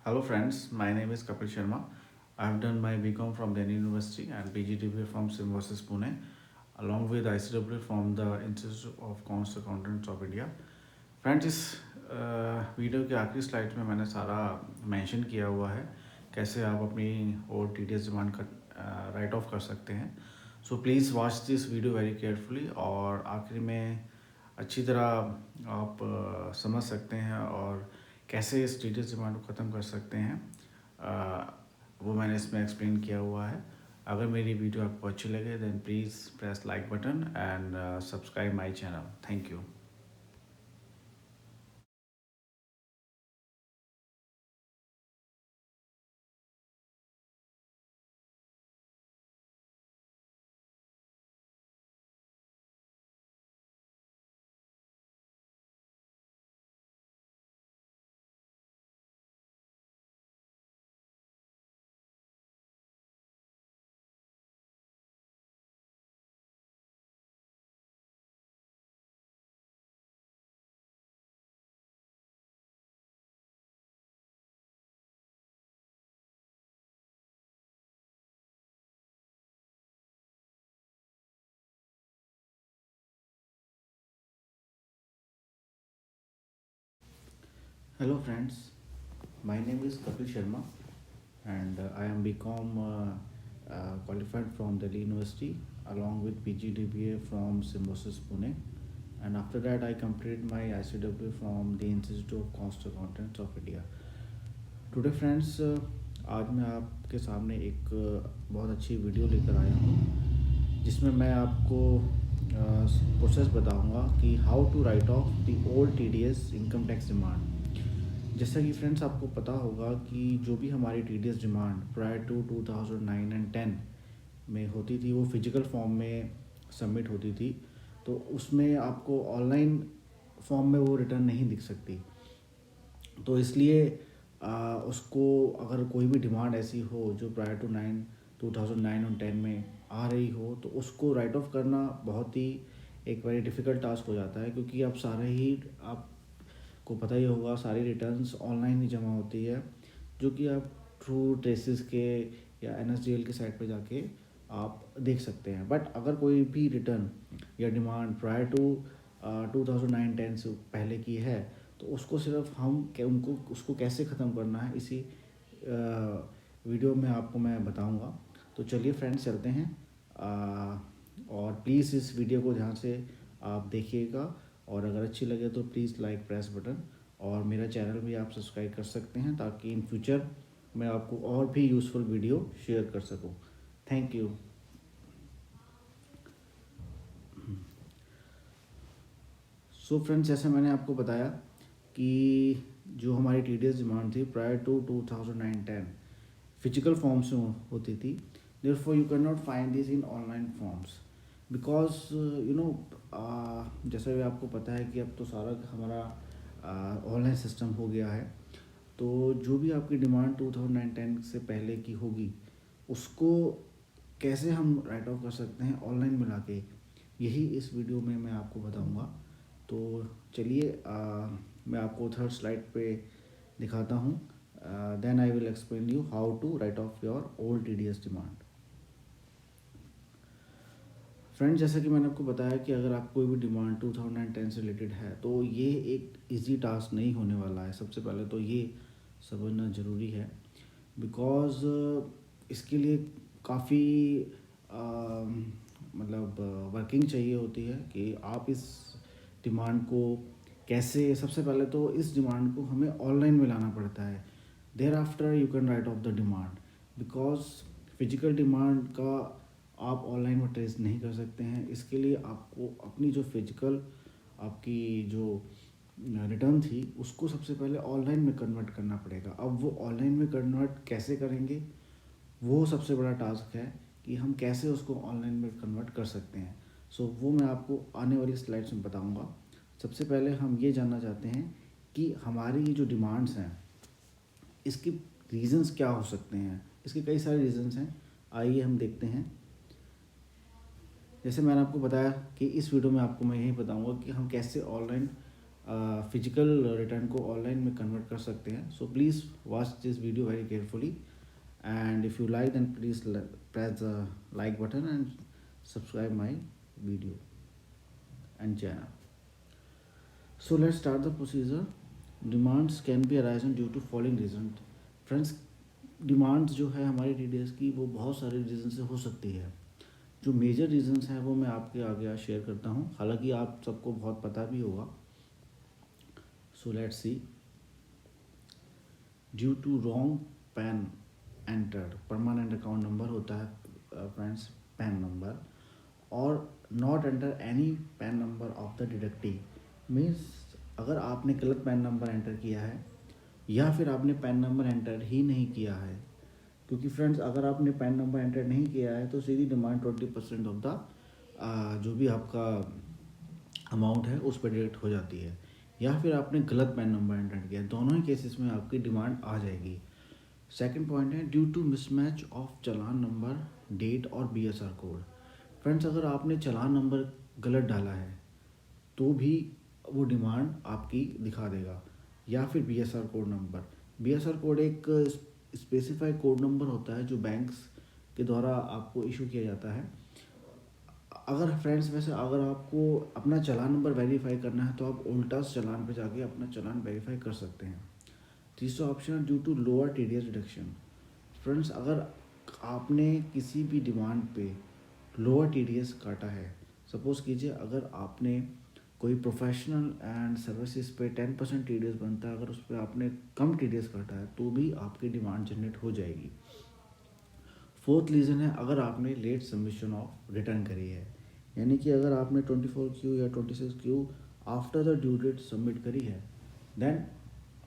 Hello friends, my name is Kapil Sharma. I have done my BCom from Delhi University and PGDBA from Symbiosis Pune, along with ICW from the Institute of Cost Accountants of India. Friends इस video के आखिरी slide में मैंने सारा mention किया हुआ है कैसे आप अपनी और टीडीएस डिमांड का राइट ऑफ कर सकते हैं। So please watch this video very carefully और आखिरी में अच्छी तरह आप समझ सकते हैं और कैसे इस टीडीएस डिमांड को ख़त्म कर सकते हैं। वो मैंने इसमें एक्सप्लेन किया हुआ है। अगर मेरी वीडियो आपको अच्छी लगे then please press like button and subscribe my channel. Thank you. Hello friends, my name is Kapil Sharma and I am BCom qualified from Delhi University along with PGDBA from Symbiosis Pune, and after that I completed my ICW from the Institute of Cost Accountants of India. Today friends आज मैं आपके सामने एक बहुत अच्छी video लेकर आया हूँ जिसमें मैं आपको प्रोसेस बताऊंगा कि how to write off the old TDS income tax demand. जैसा कि फ्रेंड्स आपको पता होगा कि जो भी हमारी TDS demand prior to 2009 and 10 में होती थी वो फिजिकल फॉर्म में सबमिट होती थी, तो उसमें आपको ऑनलाइन फॉर्म में वो रिटर्न नहीं दिख सकती। तो इसलिए उसको अगर कोई भी डिमांड ऐसी हो जो प्रायर टू 2009 और 10 में आ रही हो तो उसको राइट ऑफ करना बहुत ही एक वेरी डिफ़िकल्ट टास्क हो जाता है, क्योंकि आप सारे ही आपको पता ही होगा सारी रिटर्न्स ऑनलाइन ही जमा होती है, जो कि आप थ्रू ट्रेसिस के या NSDL के साइट पे जाके आप देख सकते हैं। बट अगर कोई भी रिटर्न या डिमांड प्रायर टू 2009-10 से पहले की है तो उसको सिर्फ उनको उसको कैसे ख़त्म करना है इसी वीडियो में आपको मैं बताऊंगा। तो चलिए फ्रेंड्स चलते हैं और प्लीज़ इस वीडियो को ध्यान से आप देखिएगा और अगर अच्छी लगे तो प्लीज़ लाइक प्रेस बटन और मेरा चैनल भी आप सब्सक्राइब कर सकते हैं ताकि इन फ्यूचर मैं आपको और भी यूज़फुल वीडियो शेयर कर सकूं। Thank you. सो फ्रेंड्स जैसे मैंने आपको बताया कि जो हमारी टीडीएस डिमांड थी प्रायर टू 2009-10 फिजिकल फॉर्म से होती थी, therefore you can not find this in online forms because जैसा भी आपको पता है कि अब तो सारा हमारा ऑनलाइन सिस्टम हो गया है। तो जो भी आपकी डिमांड 2009-10 से पहले की होगी उसको कैसे हम राइट ऑफ कर सकते हैं ऑनलाइन मिला के, यही इस वीडियो में मैं आपको बताऊंगा। तो चलिए मैं आपको थर्ड स्लाइड पे दिखाता हूँ, then I will explain you how to write off your old TDS demand. Friends जैसा कि मैंने आपको बताया कि अगर आप कोई भी डिमांड 2010 से रिलेटेड है तो ये एक इजी टास्क नहीं होने वाला है। सबसे पहले तो ये समझना ज़रूरी है बिकॉज़ इसके लिए काफ़ी मतलब वर्किंग चाहिए होती है कि आप इस डिमांड को कैसे, सबसे पहले तो इस डिमांड को हमें ऑनलाइन में लाना पड़ता है। Thereafter you can write off the demand because physical demand का आप ऑनलाइन में ट्रेस नहीं कर सकते हैं। इसके लिए आपको अपनी जो फिजिकल आपकी जो रिटर्न थी उसको सबसे पहले ऑनलाइन में कन्वर्ट करना पड़ेगा। अब वो ऑनलाइन में कन्वर्ट कैसे करेंगे वो सबसे बड़ा टास्क है कि हम कैसे उसको ऑनलाइन में कन्वर्ट कर सकते हैं। सो वो मैं आपको आने वाली स्लाइड्स में बताऊंगा। सबसे पहले हम ये जानना चाहते हैं कि हमारी ये जो डिमांड्स हैं इसके रीज़न्स क्या हो सकते हैं। इसके कई सारे रीज़न्स हैं, आइए हम देखते हैं। जैसे मैंने आपको बताया कि इस वीडियो में आपको मैं यही बताऊंगा कि हम कैसे ऑनलाइन फिजिकल रिटर्न को ऑनलाइन में कन्वर्ट कर सकते हैं. So please watch this video very carefully, and if you like then please press the like button and subscribe my video and channel. So let's start the procedure. Demands can be arisen due to following reason. Friends, demands जो है हमारी TDS की वो बहुत सारे reason से हो सकती है. जो मेजर रीजंस हैं वो मैं आपके आगे आज शेयर करता हूँ, हालांकि आप सबको बहुत पता भी होगा. So let's see. Due to wrong PAN entered, permanent account number होता है फ्रेंड्स पैन नंबर, और not enter any PAN number of the deductee. Means अगर आपने गलत पैन नंबर एंटर किया है या फिर आपने पैन नंबर एंटर ही नहीं किया है, क्योंकि फ्रेंड्स अगर आपने पैन नंबर एंटर नहीं किया है तो सीधी डिमांड 20% ऑफ द जो भी आपका अमाउंट है उस पर डिडक्ट हो जाती है, या फिर आपने गलत पैन नंबर एंटर किया है. दोनों ही केसेस में आपकी डिमांड आ जाएगी. सेकंड पॉइंट है due to mismatch of challan number, date और बीएसआर कोड. फ्रेंड्स अगर आपने चालान नंबर गलत डाला है तो भी वो डिमांड आपकी दिखा देगा, या फिर BSR code number. BSR code एक स्पेसिफाइड कोड नंबर होता है जो बैंक्स के द्वारा आपको इशू किया जाता है. अगर फ्रेंड्स वैसे अगर आपको अपना चालान नंबर वेरीफाई करना है तो आप उल्टास चालान पे जाके अपना चालान वेरीफाई कर सकते हैं. तीसरा option due to lower TDS deduction. Friends अगर आपने किसी भी डिमांड पे लोअर टीडीएस काटा है, सपोज़ कीजिए अगर आपने कोई प्रोफेशनल एंड सर्विसेज पे 10% टीडीएस बनता है, अगर उस पर आपने कम टीडीएस काटा है तो भी आपकी डिमांड जनरेट हो जाएगी. फोर्थ रीज़न है अगर आपने लेट सबमिशन ऑफ रिटर्न करी है, यानी कि अगर आपने 24Q या 26Q after the due date submit करी है देन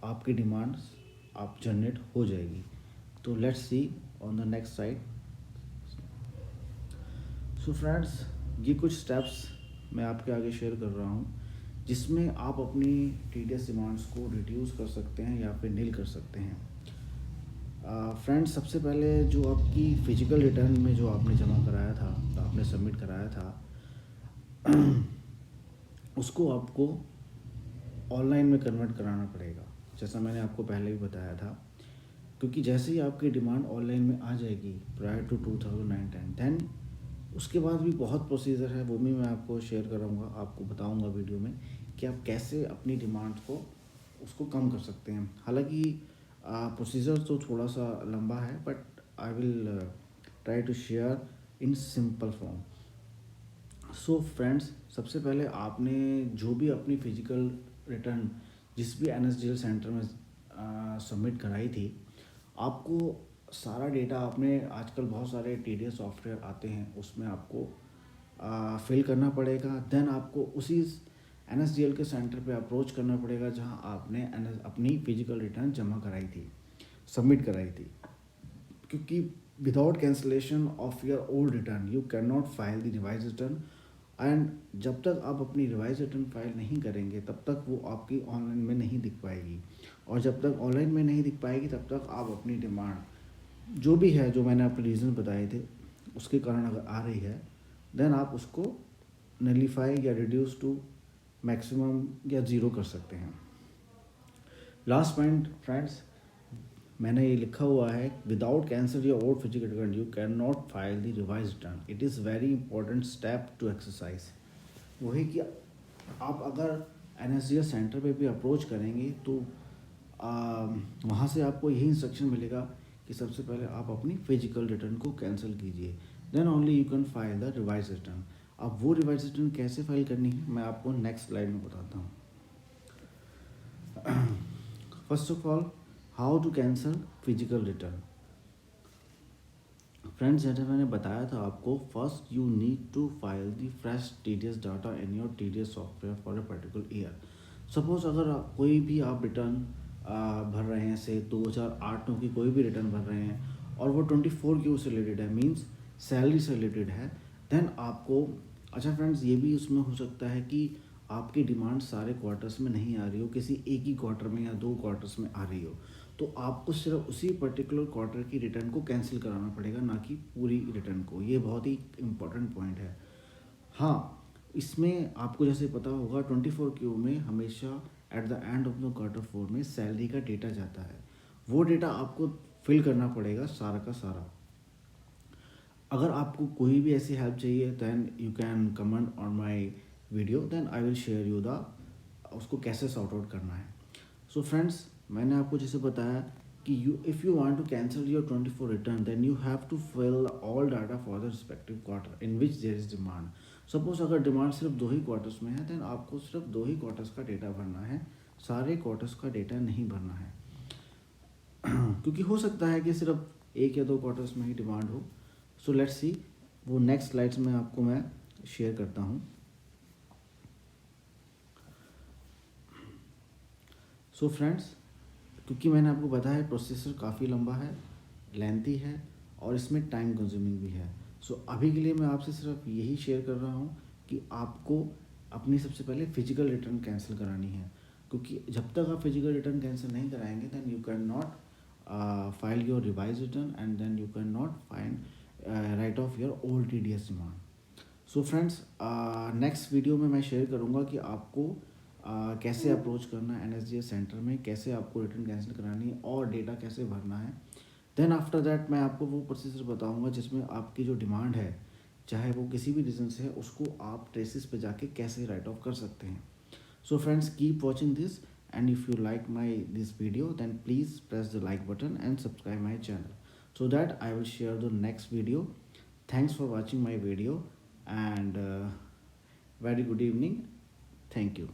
आपकी डिमांड्स आप जनरेट हो जाएगी. तो let's see on the next side. So friends ये कुछ स्टेप्स मैं आपके आगे शेयर कर रहा हूँ जिसमें आप अपनी टीडीएस डिमांड्स को रिड्यूस कर सकते हैं या फिर नील कर सकते हैं. फ्रेंड्स सबसे पहले जो आपकी फिजिकल रिटर्न में जो आपने जमा कराया था, आपने सबमिट कराया था उसको आपको ऑनलाइन में कन्वर्ट कराना पड़ेगा, जैसा मैंने आपको पहले भी बताया था. क्योंकि जैसे ही आपकी डिमांड ऑनलाइन में आ जाएगी प्रायर टू 2009-10 देन उसके बाद भी बहुत प्रोसीजर है, वो भी मैं आपको शेयर करूँगा, आपको बताऊँगा वीडियो में कि आप कैसे अपनी डिमांड को उसको कम कर सकते हैं. हालांकि प्रोसीजर तो थोड़ा सा लंबा है but I will try to share in simple form. So friends सबसे पहले आपने जो भी अपनी फिजिकल रिटर्न जिस भी एनएसडीएल सेंटर में सबमिट कराई थी, आपको सारा डेटा आपने आजकल बहुत सारे टीडीएस सॉफ्टवेयर आते हैं उसमें आपको फिल करना पड़ेगा. देन आपको उसी एनएसडीएल के सेंटर पे अप्रोच करना पड़ेगा जहां आपने अपनी फिजिकल रिटर्न जमा कराई थी, सबमिट कराई थी. क्योंकि without cancellation of your old return you can not file the revise return, and जब तक आप अपनी रिवाइज रिटर्न फाइल नहीं करेंगे तब तक वो आपकी ऑनलाइन में नहीं दिख पाएगी, और जब तक ऑनलाइन में नहीं दिख पाएगी तब तक आप अपनी डिमांड जो भी है, जो मैंने आपको रीज़न बताए थे उसके कारण अगर आ रही है देन आप उसको नलीफाई या रिड्यूस टू मैक्सिमम या ज़ीरो कर सकते हैं. लास्ट पॉइंट फ्रेंड्स मैंने ये लिखा हुआ है without cancel your old physical return you can not file the revise return. It is very important step to exercise. वही कि आप अगर एनएसडीएल सेंटर पे भी अप्रोच करेंगे तो वहाँ से आपको यही इंस्ट्रक्शन मिलेगा कि सबसे पहले आप अपनी फिजिकल रिटर्न को कैंसिल कीजिए, then only you can file the revise return. अब वो रिवाइज रिटर्न कैसे फाइल करनी है मैं आपको नेक्स्ट स्लाइड में बताता हूँ. First of all how to cancel physical return. Friends जैसे मैंने बताया था आपको, first you need to file the fresh TDS data in your TDS software for a particular year. Suppose अगर कोई भी आप रिटर्न भर रहे हैं, से 2008 की कोई भी रिटर्न भर रहे हैं और वो 24Q से रिलेटेड है, मींस सैलरी से रिलेटेड है, देन आपको अच्छा फ्रेंड्स ये भी उसमें हो सकता है कि आपकी डिमांड सारे क्वार्टर्स में नहीं आ रही हो, किसी एक ही क्वार्टर में या 2 क्वार्टर्स में आ रही हो, तो आपको सिर्फ उसी पर्टिकुलर क्वार्टर की रिटर्न को कैंसिल कराना पड़ेगा, ना कि पूरी रिटर्न को. ये बहुत ही इम्पोर्टेंट पॉइंट है. हाँ इसमें आपको जैसे पता होगा 24Q में हमेशा at the end of the quarter 4 में सैलरी का डेटा जाता है, वो डेटा आपको फिल करना पड़ेगा सारा का सारा। अगर आपको कोई भी ऐसी हेल्प चाहिए than you can comment on my video, then I will share you the उसको कैसे सॉर्ट आउट करना है। सो फ्रेंड्स, मैंने आपको जैसे बताया कि you if you want to cancel your 24 return then you have to fill all data for the respective quarter in which there is demand. Suppose अगर डिमांड सिर्फ 2 ही क्वार्टर्स में है देन आपको सिर्फ 2 ही क्वार्टर्स का डेटा भरना है, सारे क्वार्टर्स का डेटा नहीं भरना है क्योंकि हो सकता है कि सिर्फ 1 या 2 क्वार्टर्स में ही डिमांड हो। सो लेट्स सी, वो नेक्स्ट स्लाइड्स में आपको मैं शेयर करता हूँ। सो फ्रेंड्स, क्योंकि मैंने आपको बताया प्रोसेसर काफ़ी लंबा है, लेंथी है और इसमें टाइम कंज्यूमिंग भी है। सो अभी के लिए मैं आपसे सिर्फ यही शेयर कर रहा हूँ कि आपको अपनी सबसे पहले फिजिकल रिटर्न कैंसिल करानी है, क्योंकि जब तक आप फिजिकल रिटर्न कैंसिल नहीं कराएंगे then you can not file your revise return and then you can not find write off your old TDS demand. So friends, next video में मैं शेयर करूँगा कि आपको कैसे अप्रोच करना है NSDS सेंटर में, कैसे आपको रिटर्न कैंसिल करानी है और डेटा कैसे भरना है। देन आफ्टर दैट मैं आपको वो प्रोसीजर बताऊंगा जिसमें आपकी जो डिमांड है, चाहे वो किसी भी रीज़न से है, उसको आप ट्रेसिस पे जाके कैसे राइट ऑफ कर सकते हैं। So friends, keep watching this and if you like this video then please press the like button and subscribe my channel so that I will share the next video. Thanks for watching my video and very good evening. Thank you.